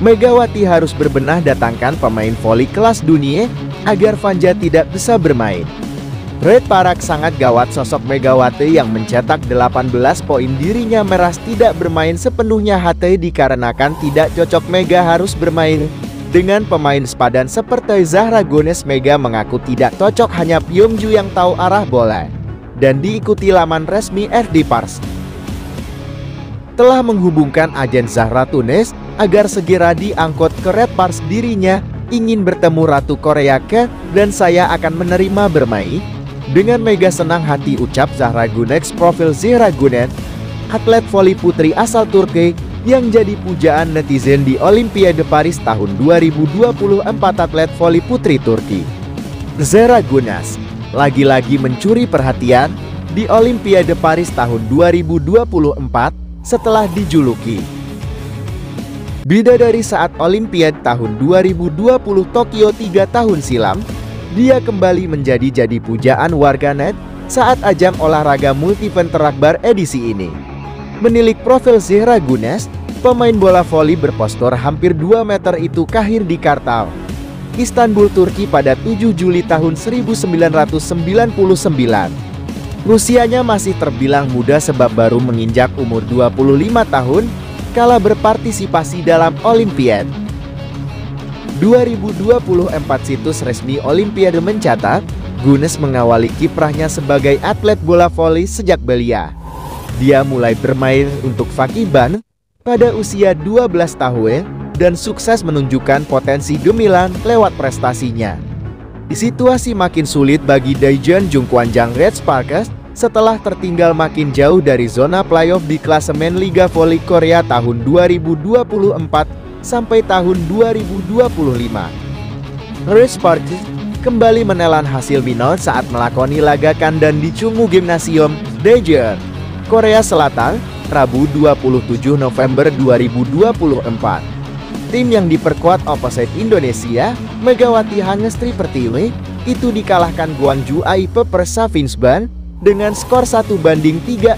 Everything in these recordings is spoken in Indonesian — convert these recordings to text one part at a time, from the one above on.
Megawati harus berbenah datangkan pemain voli kelas dunia agar Vanja tidak bisa bermain. Red Parak sangat gawat sosok Megawati yang mencetak 18 poin. Dirinya meras tidak bermain sepenuhnya hati dikarenakan tidak cocok. Mega harus bermain dengan pemain sepadan seperti Zahra Gunes. Mega mengaku tidak cocok, hanya Pyongju yang tahu arah bola. Dan diikuti laman resmi FD Pars telah menghubungkan agen Zahra Tunes agar segera diangkut ke Red Pars. Dirinya ingin bertemu Ratu Korea dan saya akan menerima bermain. Dengan Mega senang hati, ucap Zahra Gunes. Profil Zahra Gunes, atlet voli putri asal Turki yang jadi pujaan netizen di Olimpiade Paris tahun 2024. Atlet voli putri Turki Zahra Gunes lagi-lagi mencuri perhatian di Olimpiade Paris tahun 2024 setelah dijuluki bidadari saat Olimpiade tahun 2020 Tokyo 3 tahun silam. Dia kembali menjadi pujaan warganet saat ajang olahraga multi-event terakbar edisi ini. Menilik profil Zahra Gunes, pemain bola voli berpostur hampir 2 meter itu lahir di Kartal, Istanbul, Turki pada 7 Juli tahun 1999. Usianya masih terbilang muda sebab baru menginjak umur 25 tahun kala berpartisipasi dalam Olimpiade 2024. Situs resmi Olimpiade mencatat, Gunes mengawali kiprahnya sebagai atlet bola voli sejak belia. Dia mulai bermain untuk Fakiban pada usia 12 tahun dan sukses menunjukkan potensi gemilang lewat prestasinya. Situasi makin sulit bagi Daejeon Jungkwanjang Red Sparks setelah tertinggal makin jauh dari zona playoff di klasemen Liga Voli Korea tahun 2024 sampai tahun 2025. Red Sparks kembali menelan hasil minor saat melakoni laga kandang di Chungmu Gymnasium, Daejeon, Korea Selatan, Rabu 27 November 2024. Tim yang diperkuat opposite Indonesia, Megawati Hangestri Pertiwi, itu dikalahkan Gwangju AIP Persafinsban dengan skor 1-3,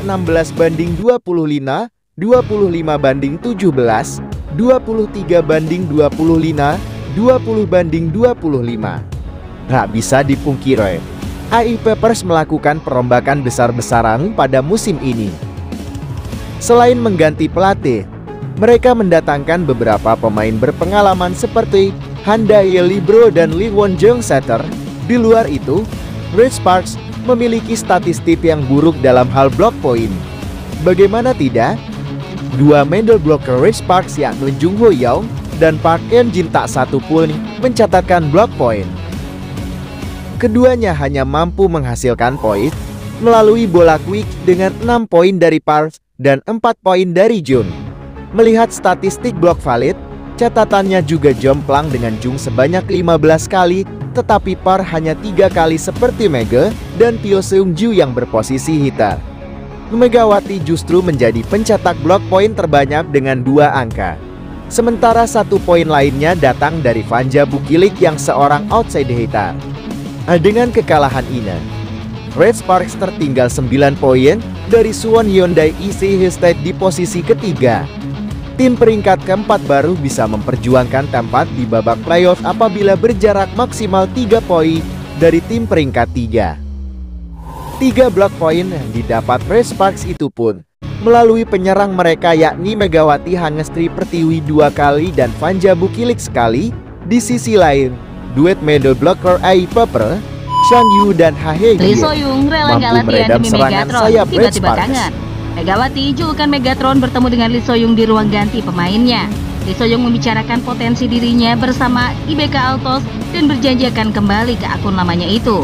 16-25, 25-17, 23-25, 20-25. Tak bisa dipungkiri, AIP Pers melakukan perombakan besar-besaran pada musim ini. Selain mengganti pelatih, mereka mendatangkan beberapa pemain berpengalaman seperti Han Dae Libro dan Lee Won Jung Setter. Di luar itu, Red Sparks memiliki statistik yang buruk dalam hal block point. Bagaimana tidak? Dua middle blocker Red Sparks yakni Jung Ho Young dan Park Eun Jin tak satu pun mencatatkan block point. Keduanya hanya mampu menghasilkan poin melalui bola quick dengan 6 poin dari Park dan 4 poin dari Jun. Melihat statistik block valid, catatannya juga jomplang dengan Jung sebanyak 15 kali, tetapi Park hanya 3 kali seperti Mega dan Pyo Seung-ju yang berposisi hitter. Megawati justru menjadi pencetak blok poin terbanyak dengan 2 angka. Sementara 1 poin lainnya datang dari Vanja Bukilik yang seorang outside hitter. Dengan kekalahan ini, Red Sparks tertinggal 9 poin dari Suwon Hyundai IC Husted di posisi ketiga. Tim peringkat keempat baru bisa memperjuangkan tempat di babak playoff apabila berjarak maksimal 3 poin dari tim peringkat 3. 3 block point yang didapat Red Sparks itu pun melalui penyerang mereka yakni Megawati Hangestri Pertiwi 2 kali dan Vanja Bukilik sekali. Di sisi lain, duet middle blocker AIP Per, Shang Yu dan Ha Hye Lee So-young rela mampu latihan meredam demi serangan Megatron, sayap Red tiba-tiba Sparks. kangen. Megawati julukan Megatron bertemu dengan Lee So-young di ruang ganti pemainnya. Lee So-young membicarakan potensi dirinya bersama IBK Altos dan berjanji akan kembali ke akun lamanya itu.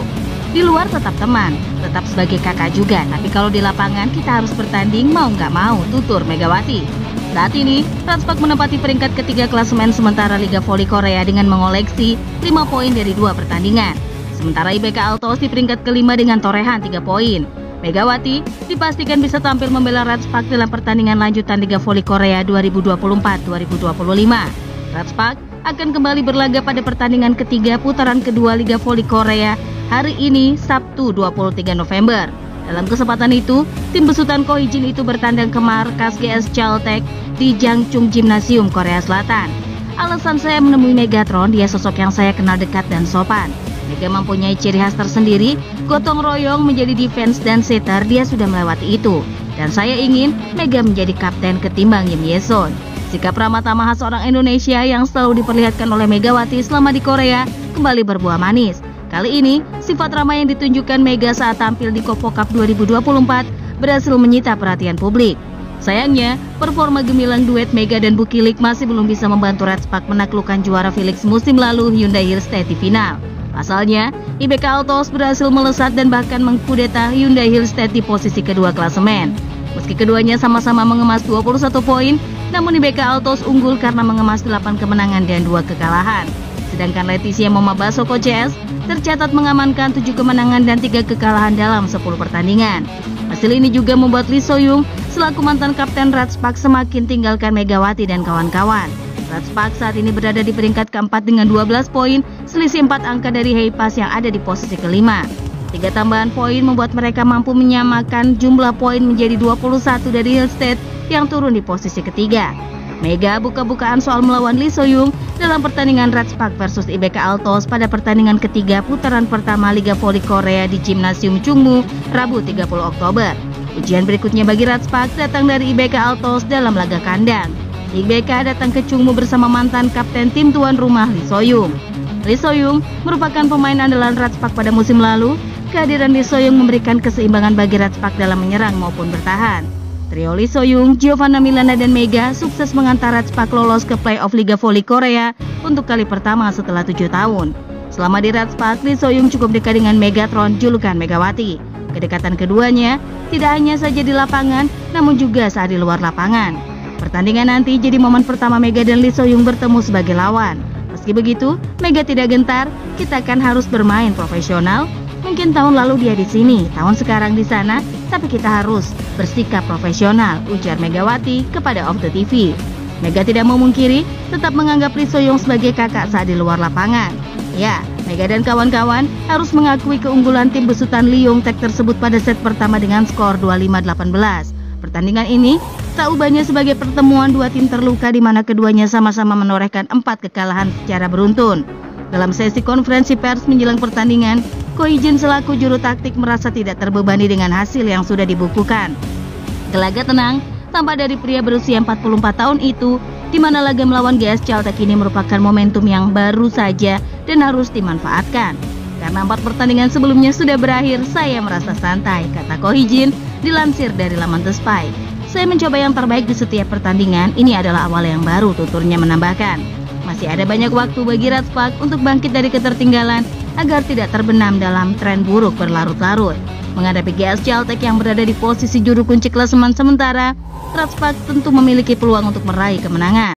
Di luar tetap teman, tetap sebagai kakak juga, tapi kalau di lapangan kita harus bertanding mau nggak mau, tutur Megawati. Saat ini, Ranspak menempati peringkat ketiga klasemen sementara Liga Voli Korea dengan mengoleksi 5 poin dari 2 pertandingan. Sementara IBK Altos di peringkat kelima dengan torehan 3 poin. Megawati dipastikan bisa tampil membela Ranspak dalam pertandingan lanjutan Liga Voli Korea 2024-2025. Ranspak akan kembali berlaga pada pertandingan ketiga putaran kedua Liga Voli Korea hari ini Sabtu 23 November. Dalam kesempatan itu, tim besutan Ko Hee-jin itu bertandang ke markas GS Chaltech di Jangchung Gymnasium, Korea Selatan. Alasan saya menemui Megatron, dia sosok yang saya kenal dekat dan sopan. Mega mempunyai ciri khas tersendiri, gotong royong, menjadi defense dan setter, dia sudah melewati itu. Dan saya ingin Mega menjadi kapten ketimbang Yim Yeson. Sikap ramah tamah khas orang Indonesia yang selalu diperlihatkan oleh Megawati selama di Korea kembali berbuah manis. Kali ini, sifat ramah yang ditunjukkan Mega saat tampil di Kopo Cup 2024 berhasil menyita perhatian publik. Sayangnya, performa gemilang duet Mega dan Bukilik masih belum bisa membantu Red Spark menaklukkan juara Felix musim lalu Hyundai Hillstead di final. Pasalnya, IBK Autos berhasil melesat dan bahkan mengkudeta Hyundai Hillstead di posisi kedua klasemen. Meski keduanya sama-sama mengemas 21 poin, namun IBK Autos unggul karena mengemas 8 kemenangan dan 2 kekalahan. Sedangkan Leticia Moma Basoko CS tercatat mengamankan 7 kemenangan dan 3 kekalahan dalam 10 pertandingan. Hasil ini juga membuat Lee So-young selaku mantan kapten Red Spark semakin tinggalkan Megawati dan kawan-kawan. Red Spark saat ini berada di peringkat keempat dengan 12 poin, selisih 4 angka dari Heipas yang ada di posisi kelima. 3 tambahan poin membuat mereka mampu menyamakan jumlah poin menjadi 21 dari Hillstead yang turun di posisi ketiga. Mega buka-bukaan soal melawan Lee So-young dalam pertandingan Red Spark versus IBK Altos pada pertandingan ketiga putaran pertama Liga Voli Korea di Gymnasium Chungmu, Rabu 30 Oktober. Ujian berikutnya bagi Red Spark datang dari IBK Altos dalam laga kandang. IBK datang ke Chungmu bersama mantan kapten tim tuan rumah Lee So-young. Lee So-young merupakan pemain andalan Red Spark pada musim lalu. Kehadiran Lee So-young memberikan keseimbangan bagi Red Spark dalam menyerang maupun bertahan. Trio Lee So-young, Giovanna Milana, dan Mega sukses mengantar Red Spark lolos ke playoff Liga Voli Korea untuk kali pertama setelah 7 tahun. Selama di Red Spark, Lee So-young cukup dekat dengan Megatron, julukan Megawati. Kedekatan keduanya tidak hanya saja di lapangan, namun juga saat di luar lapangan. Pertandingan nanti jadi momen pertama Mega dan Lee So-young bertemu sebagai lawan. Meski begitu, Mega tidak gentar, kita kan harus bermain profesional. Mungkin tahun lalu dia di sini, tahun sekarang di sana, tapi kita harus bersikap profesional, ujar Megawati kepada Off The TV. Mega tidak memungkiri, tetap menganggap Lee So-young sebagai kakak saat di luar lapangan. Ya, Mega dan kawan-kawan harus mengakui keunggulan tim besutan Lee Yong-taek tersebut pada set pertama dengan skor 25-18. Pertandingan ini tak ubahnya sebagai pertemuan dua tim terluka di mana keduanya sama-sama menorehkan 4 kekalahan secara beruntun. Dalam sesi konferensi pers menjelang pertandingan, Ko Hee-jin selaku juru taktik merasa tidak terbebani dengan hasil yang sudah dibukukan. Gelagat tenang tampak dari pria berusia 44 tahun itu, di mana laga melawan GS Caltech ini merupakan momentum yang baru saja dan harus dimanfaatkan. Karena 4 pertandingan sebelumnya sudah berakhir, saya merasa santai, kata Ko Hee-jin dilansir dari laman The Spy. Saya mencoba yang terbaik di setiap pertandingan, ini adalah awal yang baru, tuturnya menambahkan. Masih ada banyak waktu bagi Red Spark untuk bangkit dari ketertinggalan agar tidak terbenam dalam tren buruk berlarut-larut. Menghadapi GS Caltech yang berada di posisi juru kunci klasemen sementara, Red Spark tentu memiliki peluang untuk meraih kemenangan.